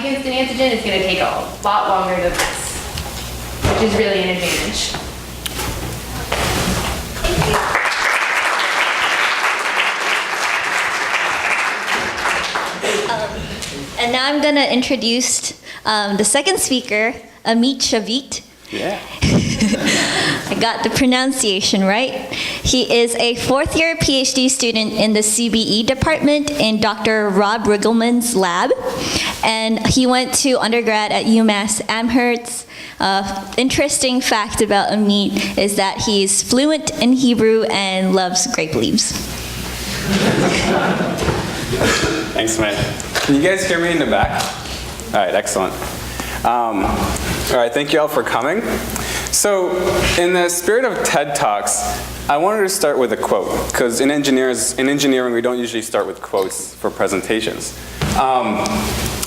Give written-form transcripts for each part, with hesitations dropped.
against an antigen, it's going to take a lot longer than this, which is really an advantage. Thank you. And now I'm going to introduce the second speaker, Amit Shavit. Yeah. I got the pronunciation right. He is a fourth-year PhD student in the CBE department in Dr. Rob Riggleman's lab. And he went to undergrad at UMass Amherst. Interesting fact about Amit is that he's fluent in Hebrew and loves grape leaves. Thanks, man. Can you guys hear me in the back? All right, excellent. All right, thank you all for coming. So, in the spirit of TED Talks, I wanted to start with a quote, because in engineering, we don't usually start with quotes for presentations.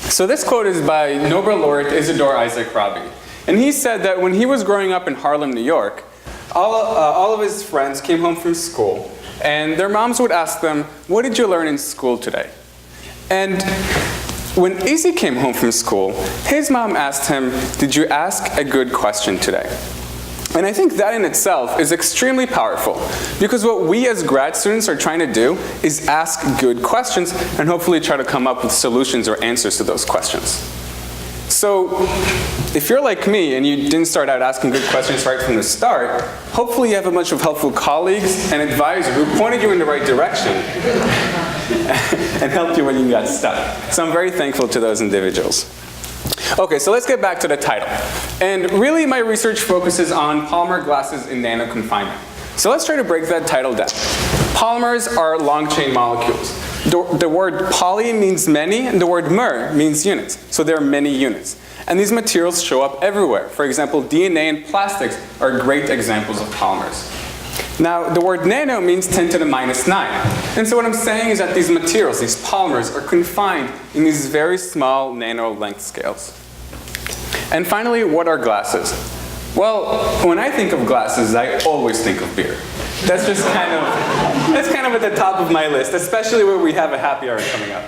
So this quote is by Nobel laureate Isidore Isaac Rabi. And he said that when he was growing up in Harlem, New York, all of his friends came home from school, and their moms would ask them, "What did you learn in school today?" And when Izzy came home from school, his mom asked him, "Did you ask a good question today?" And I think that in itself is extremely powerful, because what we as grad students are trying to do is ask good questions and hopefully try to come up with solutions or answers to those questions. So if you're like me and you didn't start out asking good questions right from the start, hopefully you have a bunch of helpful colleagues and advisors who pointed you in the right direction and helped you when you got stuck. So I'm very thankful to those individuals. Okay, so let's get back to the title. And really my research focuses on polymer glasses in nano confinement. So let's try to break that title down. Polymers are long chain molecules. The word poly means many, and the word mer means units. So there are many units. And these materials show up everywhere. For example, DNA and plastics are great examples of polymers. Now, the word nano means 10 to the minus 9. And so what I'm saying is that these materials, these polymers, are confined in these very small nano length scales. And finally, what are glasses? Well, when I think of glasses, I always think of beer. That's just kind of at the top of my list, especially where we have a happy hour coming up.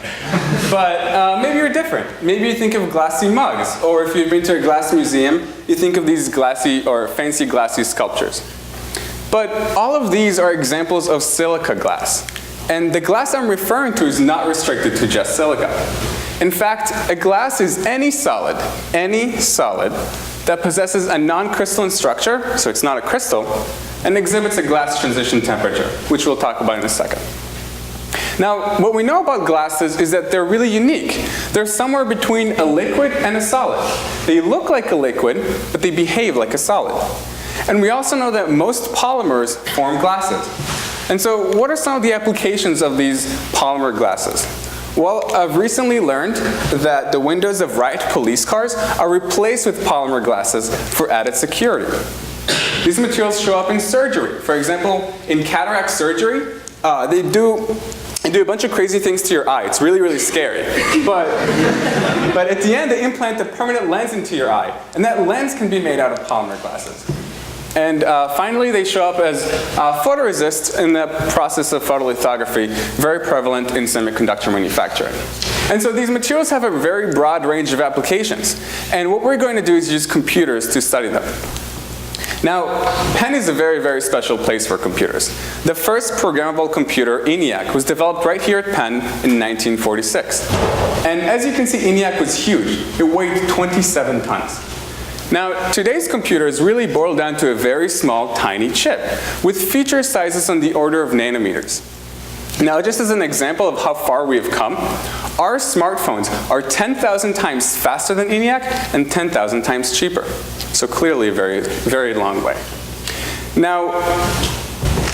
But maybe you're different. Maybe you think of glassy mugs, or if you've been to a glass museum, you think of these glassy or fancy glassy sculptures. But all of these are examples of silica glass. And the glass I'm referring to is not restricted to just silica. In fact, a glass is any solid that possesses a non-crystalline structure, so it's not a crystal, and exhibits a glass transition temperature, which we'll talk about in a second. Now, what we know about glasses is that they're really unique. They're somewhere between a liquid and a solid. They look like a liquid, but they behave like a solid. And we also know that most polymers form glasses. And so what are some of the applications of these polymer glasses? Well, I've recently learned that the windows of riot police cars are replaced with polymer glasses for added security. These materials show up in surgery. For example, in cataract surgery, they do a bunch of crazy things to your eye. It's really, really scary. But at the end, they implant a permanent lens into your eye. And that lens can be made out of polymer glasses. And finally, they show up as photoresists in the process of photolithography, very prevalent in semiconductor manufacturing. And so these materials have a very broad range of applications. And what we're going to do is use computers to study them. Now, Penn is a very, very special place for computers. The first programmable computer, ENIAC, was developed right here at Penn in 1946. And as you can see, ENIAC was huge. It weighed 27 tons. Now, today's computers really boil down to a very small, tiny chip with feature sizes on the order of nanometers. Now, just as an example of how far we have come, our smartphones are 10,000 times faster than ENIAC and 10,000 times cheaper. So clearly a very, very long way. Now,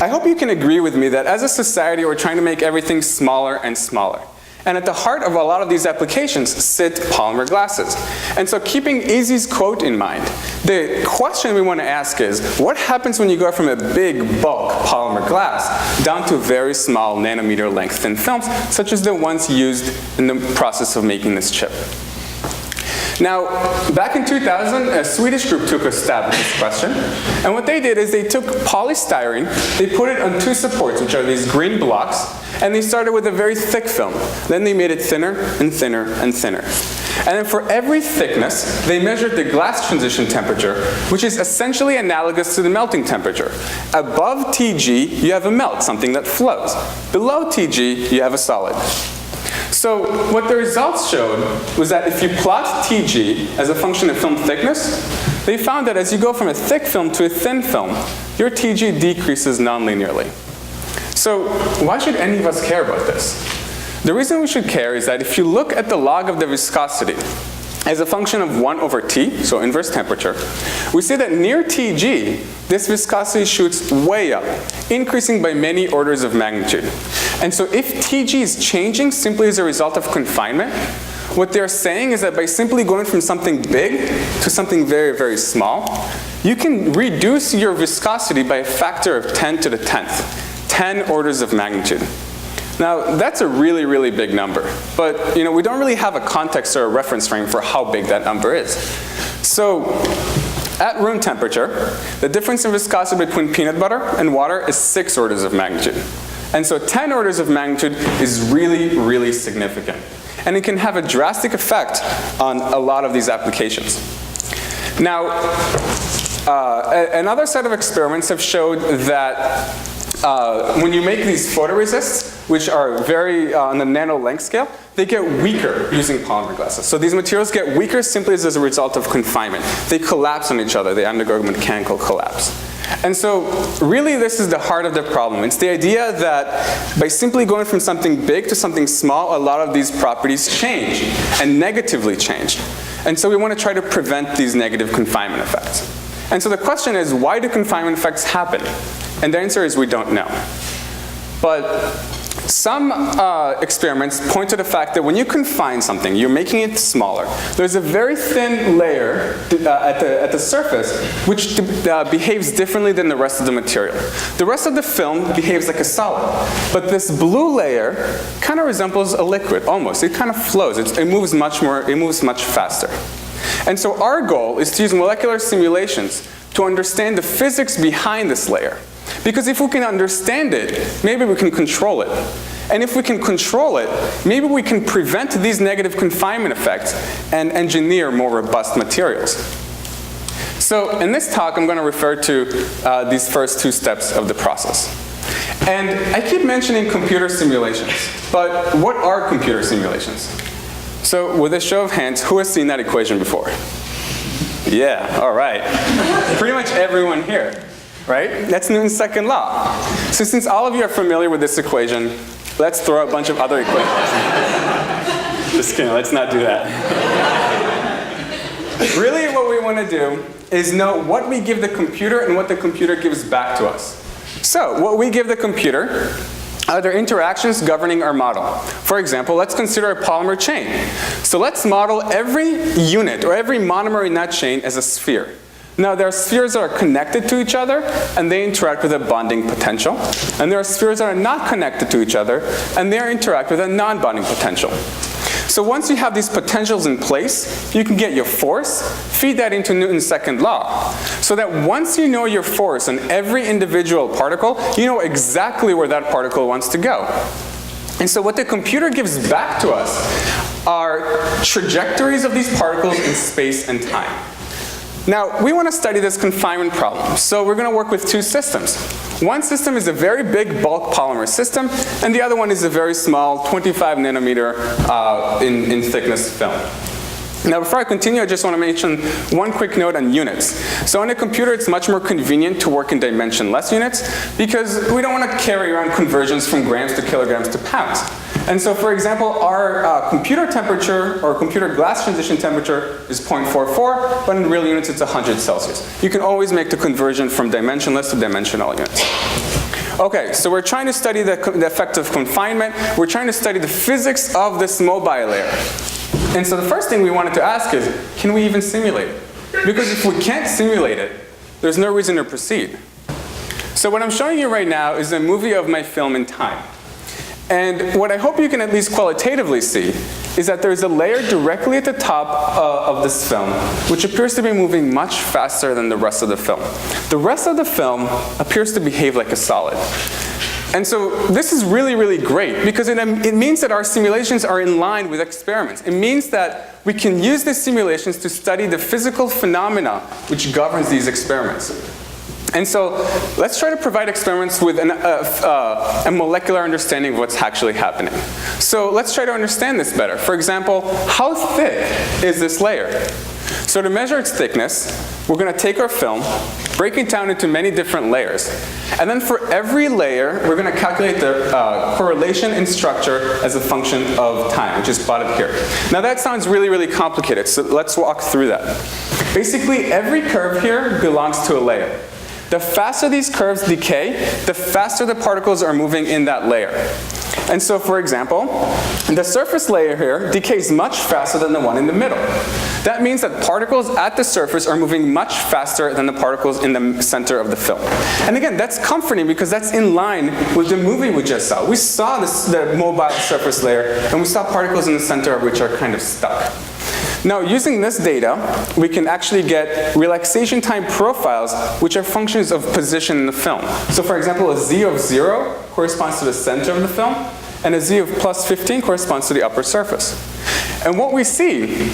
I hope you can agree with me that as a society, we're trying to make everything smaller and smaller. And at the heart of a lot of these applications sit polymer glasses. And so keeping Izzy's quote in mind, the question we want to ask is, what happens when you go from a big bulk polymer glass down to very small nanometer length thin films, such as the ones used in the process of making this chip? Now, back in 2000, a Swedish group took a stab at this question. And what they did is they took polystyrene, they put it on two supports, which are these green blocks, and they started with a very thick film. Then they made it thinner and thinner and thinner. And then for every thickness, they measured the glass transition temperature, which is essentially analogous to the melting temperature. Above Tg, you have a melt, something that flows. Below Tg, you have a solid. So what the results showed was that if you plot Tg as a function of film thickness, they found that as you go from a thick film to a thin film, your Tg decreases nonlinearly. So why should any of us care about this? The reason we should care is that if you look at the log of the viscosity as a function of 1 over T, so inverse temperature, we see that near Tg, this viscosity shoots way up, increasing by many orders of magnitude. And so if Tg is changing simply as a result of confinement, what they're saying is that by simply going from something big to something very, very small, you can reduce your viscosity by a factor of 10 to the 10th, 10 orders of magnitude. Now, that's a really, really big number, but we don't really have a context or a reference frame for how big that number is. So, at room temperature, the difference in viscosity between peanut butter and water is 6 orders of magnitude. And so 10 orders of magnitude is really, really significant. And it can have a drastic effect on a lot of these applications. Now, another set of experiments have showed that when you make these photoresists, which are very on the nano length scale, they get weaker using polymer glasses. So these materials get weaker simply as a result of confinement. They collapse on each other. They undergo mechanical collapse. And so really this is the heart of the problem. It's the idea that by simply going from something big to something small, a lot of these properties change and negatively change. And so we want to try to prevent these negative confinement effects. And so the question is, why do confinement effects happen? And the answer is we don't know. But some experiments point to the fact that when you confine something, you're making it smaller. There's a very thin layer at the surface which behaves differently than the rest of the material. The rest of the film behaves like a solid. But this blue layer kind of resembles a liquid, almost. It kind of flows. It moves much faster. And so our goal is to use molecular simulations to understand the physics behind this layer. Because if we can understand it, maybe we can control it. And if we can control it, maybe we can prevent these negative confinement effects and engineer more robust materials. So in this talk, I'm going to refer to these first 2 steps of the process. And I keep mentioning computer simulations, but what are computer simulations? So with a show of hands, who has seen that equation before? Yeah, all right. Pretty much everyone here. Right? That's Newton's second law. So since all of you are familiar with this equation, let's throw a bunch of other equations. Just kidding, let's not do that. Really what we want to do is know what we give the computer and what the computer gives back to us. So what we give the computer are there interactions governing our model. For example, let's consider a polymer chain. So let's model every unit or every monomer in that chain as a sphere. Now, there are spheres that are connected to each other, and they interact with a bonding potential. And there are spheres that are not connected to each other, and they interact with a non-bonding potential. So once you have these potentials in place, you can get your force, feed that into Newton's second law, so that once you know your force on every individual particle, you know exactly where that particle wants to go. And so what the computer gives back to us are trajectories of these particles in space and time. Now, we want to study this confinement problem, so we're going to work with 2 systems. One system is a very big bulk polymer system, and the other one is a very small 25 nanometer in thickness film. Now, before I continue, I just want to mention one quick note on units. So on a computer, it's much more convenient to work in dimensionless units because we don't want to carry around conversions from grams to kilograms to pounds. And so, for example, our computer temperature or computer glass transition temperature is 0.44, but in real units it's 100 Celsius. You can always make the conversion from dimensionless to dimensional units. Okay, so we're trying to study the effect of confinement. We're trying to study the physics of this mobile layer. And so the first thing we wanted to ask is, can we even simulate it? Because if we can't simulate it, there's no reason to proceed. So what I'm showing you right now is a movie of my film in time. And what I hope you can at least qualitatively see is that there's a layer directly at the top of this film, which appears to be moving much faster than the rest of the film. The rest of the film appears to behave like a solid. And so this is really, really great because it means that our simulations are in line with experiments. It means that we can use these simulations to study the physical phenomena which governs these experiments. And so let's try to provide experiments with a molecular understanding of what's actually happening. So let's try to understand this better. For example, how thick is this layer? So to measure its thickness, we're going to take our film, break it down into many different layers. And then for every layer, we're going to calculate the correlation in structure as a function of time, which is plotted here. Now that sounds really, really complicated, so let's walk through that. Basically, every curve here belongs to a layer. The faster these curves decay, the faster the particles are moving in that layer. And so, for example, the surface layer here decays much faster than the one in the middle. That means that particles at the surface are moving much faster than the particles in the center of the film. And again, that's comforting because that's in line with the movie we just saw. We saw the mobile surface layer, and we saw particles in the center of which are kind of stuck. Now, using this data, we can actually get relaxation time profiles, which are functions of position in the film. So for example, a z of 0 corresponds to the center of the film, and a z of plus 15 corresponds to the upper surface. And what we see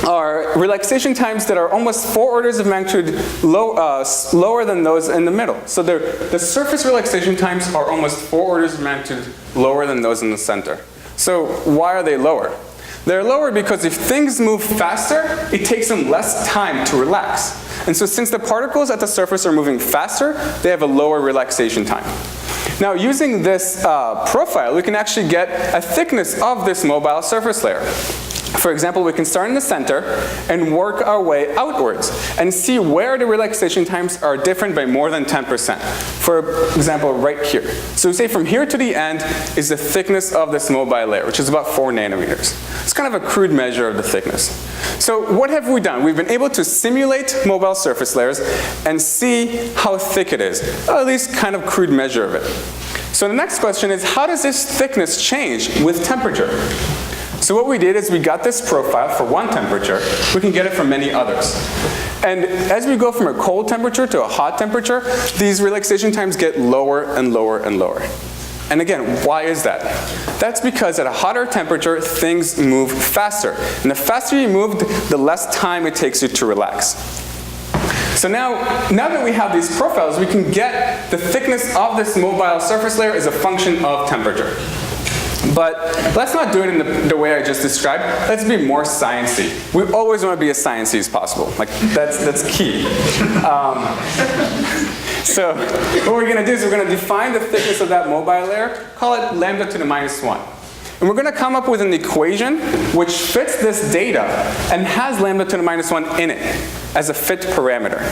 are relaxation times that are almost 4 orders of magnitude lower than those in the middle. So the surface relaxation times are almost 4 orders of magnitude lower than those in the center. So why are they lower? They're lower because if things move faster, it takes them less time to relax. And so since the particles at the surface are moving faster, they have a lower relaxation time. Now using this profile, we can actually get a thickness of this mobile surface layer. For example, we can start in the center and work our way outwards and see where the relaxation times are different by more than 10%. For example, right here. So we say from here to the end is the thickness of this mobile layer, which is about 4 nanometers. It's kind of a crude measure of the thickness. So what have we done? We've been able to simulate mobile surface layers and see how thick it is, or at least kind of crude measure of it. So the next question is, how does this thickness change with temperature? So what we did is we got this profile for one temperature. We can get it from many others. And as we go from a cold temperature to a hot temperature, these relaxation times get lower and lower and lower. And again, why is that? That's because at a hotter temperature, things move faster. And the faster you move, the less time it takes you to relax. So now that we have these profiles, we can get the thickness of this mobile surface layer as a function of temperature. But let's not do it in the way I just described. Let's be more sciencey. We always want to be as sciencey as possible. Like that's key. So what we're going to do is we're going to define the thickness of that mobile layer, call it lambda to the minus 1. And we're going to come up with an equation which fits this data and has lambda to the minus 1 in it as a fit parameter.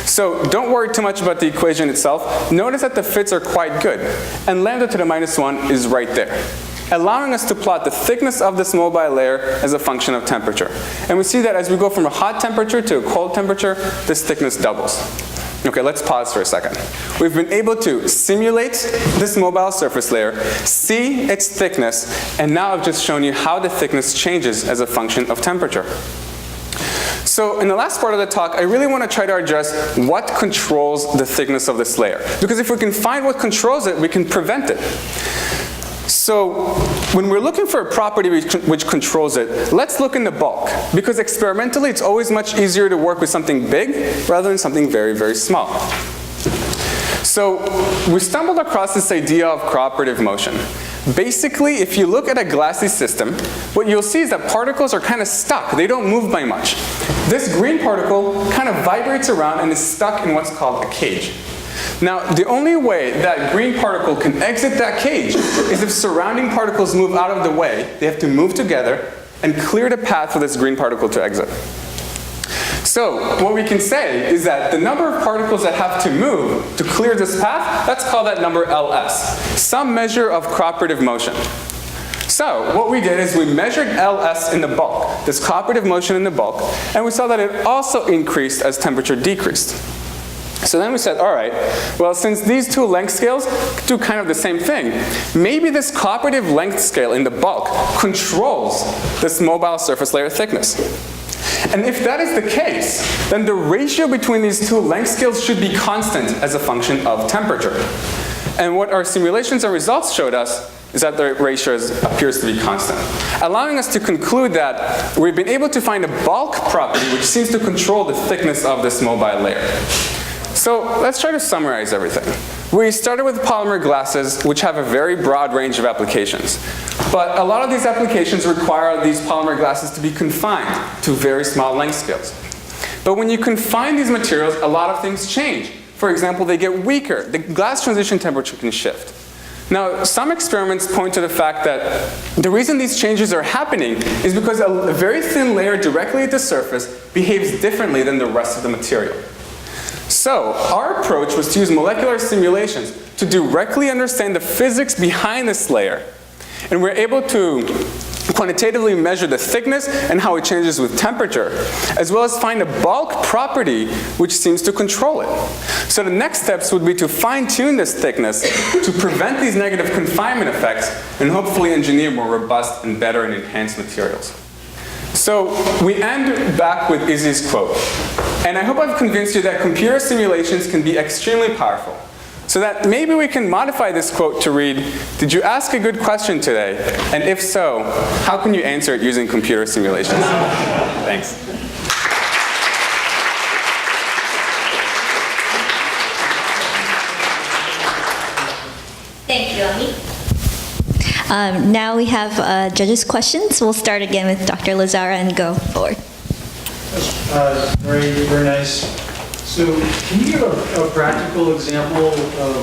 So don't worry too much about the equation itself. Notice that the fits are quite good. And lambda to the minus 1 is right there, allowing us to plot the thickness of this mobile layer as a function of temperature. And we see that as we go from a hot temperature to a cold temperature, this thickness doubles. Okay, let's pause for a second. We've been able to simulate this mobile surface layer, see its thickness, and now I've just shown you how the thickness changes as a function of temperature. So in the last part of the talk, I really want to try to address what controls the thickness of this layer. Because if we can find what controls it, we can prevent it. So when we're looking for a property which controls it, let's look in the bulk. Because experimentally, it's always much easier to work with something big rather than something very, very small. So we stumbled across this idea of cooperative motion. Basically, if you look at a glassy system, what you'll see is that particles are kind of stuck. They don't move by much. This green particle kind of vibrates around and is stuck in what's called a cage. Now, the only way that green particle can exit that cage is if surrounding particles move out of the way. They have to move together and clear the path for this green particle to exit. So what we can say is that the number of particles that have to move to clear this path, let's call that number Ls, some measure of cooperative motion. So what we did is we measured Ls in the bulk, this cooperative motion in the bulk, and we saw that it also increased as temperature decreased. So then we said, all right, well, since these two length scales do kind of the same thing, maybe this cooperative length scale in the bulk controls this mobile surface layer thickness. And if that is the case, then the ratio between these two length scales should be constant as a function of temperature. And what our simulations and results showed us is that the ratio appears to be constant, allowing us to conclude that we've been able to find a bulk property which seems to control the thickness of this mobile layer. So let's try to summarize everything. We started with polymer glasses, which have a very broad range of applications. But a lot of these applications require these polymer glasses to be confined to very small length scales. But when you confine these materials, a lot of things change. For example, they get weaker. The glass transition temperature can shift. Now, some experiments point to the fact that the reason these changes are happening is because a very thin layer directly at the surface behaves differently than the rest of the material. So, our approach was to use molecular simulations to directly understand the physics behind this layer. And we're able to quantitatively measure the thickness and how it changes with temperature, as well as find a bulk property which seems to control it. So the next steps would be to fine-tune this thickness to prevent these negative confinement effects and hopefully engineer more robust and better and enhanced materials. So we end back with Izzy's quote. And I hope I've convinced you that computer simulations can be extremely powerful. So that maybe we can modify this quote to read, did you ask a good question today? And if so, how can you answer it using computer simulations? Thanks. Thank you, Ami. Now we have judges' questions. We'll start again with Dr. Lazara and go forward. Very, very nice. So can you give a practical example of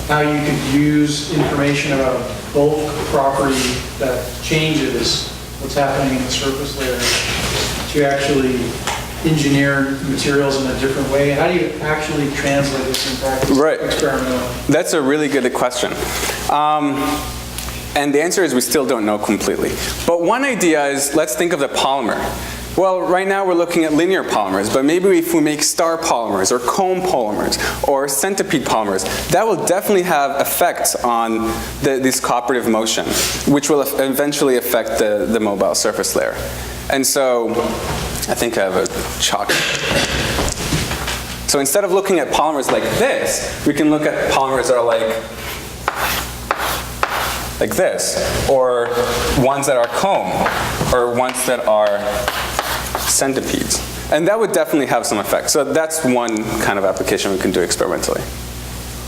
how you could use information about a bulk property that changes what's happening in the surface layer to actually engineer materials in a different way? How do you actually translate this in practice? Right. Experimentally? That's a really good question. And the answer is we still don't know completely. But one idea is, let's think of the polymer. Well, right now we're looking at linear polymers, but maybe if we make star polymers or cone polymers or centipede polymers, that will definitely have effects on this cooperative motion, which will eventually affect the mobile surface layer. And so, I think I have a chalk. So instead of looking at polymers like this, we can look at polymers that are like this, or ones that are cone, or ones that are centipedes. And that would definitely have some effect. So that's one kind of application we can do experimentally.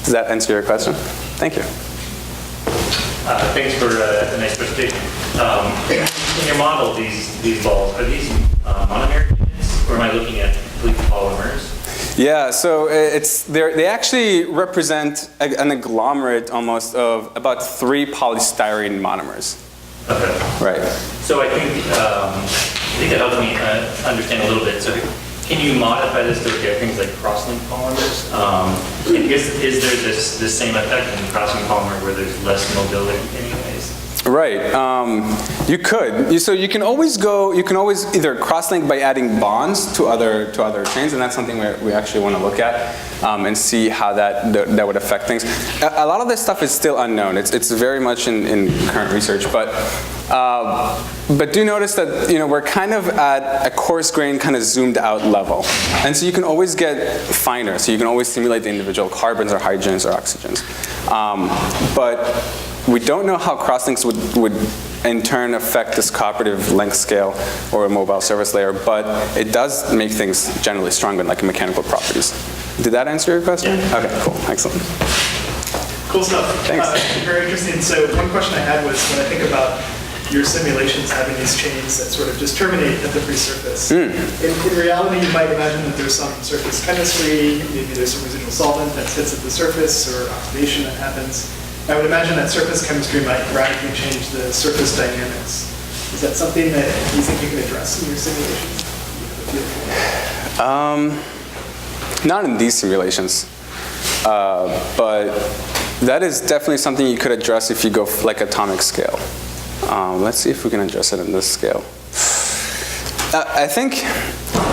Does that answer your question? Thank you. Thanks for a nice presentation. In your model, these balls, are these monomer units, or am I looking at complete polymers? Yeah, so they actually represent an agglomerate almost of about 3 polystyrene monomers. Okay. Right. So I think that helps me understand a little bit. So can you modify this to get things like cross-linked polymers? And is there this same effect in cross-linked polymer where there's less mobility anyways? Right. You could. So you can always either cross-link by adding bonds to other chains, and that's something we actually want to look at and see how that would affect things. A lot of this stuff is still unknown. It's very much in current research, but do notice that we're kind of at a coarse grain, kind of zoomed out level, and so you can always get finer. So you can always simulate the individual carbons or hydrogens or oxygens, but we don't know how crosslinks would in turn affect this cooperative length scale or a mobile surface layer, but it does make things generally stronger, like mechanical properties. Did that answer your question? Yeah. Okay, cool, excellent. Cool stuff. Thanks. Very interesting. So one question I had was when I think about your simulations having these chains that sort of just terminate at the free surface. In reality, you might imagine that there's some surface chemistry, maybe there's some residual solvent that sits at the surface or oxidation that happens. I would imagine that surface chemistry might radically change the surface dynamics. Is that something that you think you can address in your simulations? Not in these simulations, but that is definitely something you could address if you go like atomic scale. Let's see if we can address it in this scale. I think,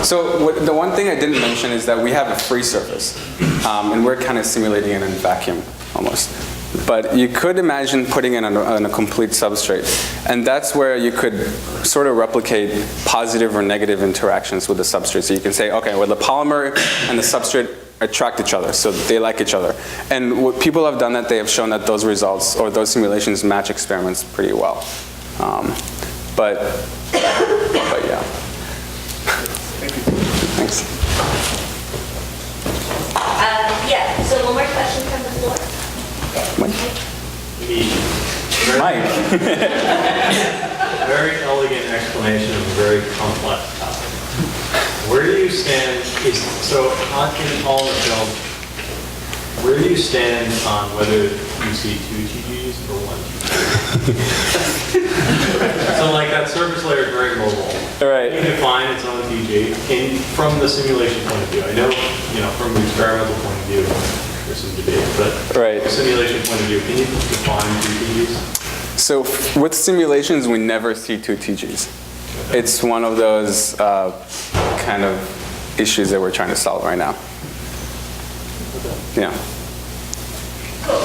so the one thing I didn't mention is that we have a free surface, and we're kind of simulating it in vacuum almost. But you could imagine putting it on a complete substrate, and that's where you could sort of replicate positive or negative interactions with the substrate. So you can say, okay, well, the polymer and the substrate attract each other, so they like each other. And what people have done that, they have shown that those results or those simulations match experiments pretty well. But yeah. Thanks. Yeah, so one more question from the floor. Mike. Very elegant explanation of a very complex topic. Where do you stand, so on in polymer film, where do you stand on whether you see 2 TGs or 1 TG? So like that surface layer is very mobile. Right. You define its own TG from the simulation point of view. I know, from the experimental point of view, there's some debate, but Right. from the simulation point of view, can you define 2 TGs? So with simulations, we never see 2 TGs. It's one of those kind of issues that we're trying to solve right now. Yeah. Cool.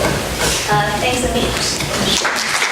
Thanks, Amit.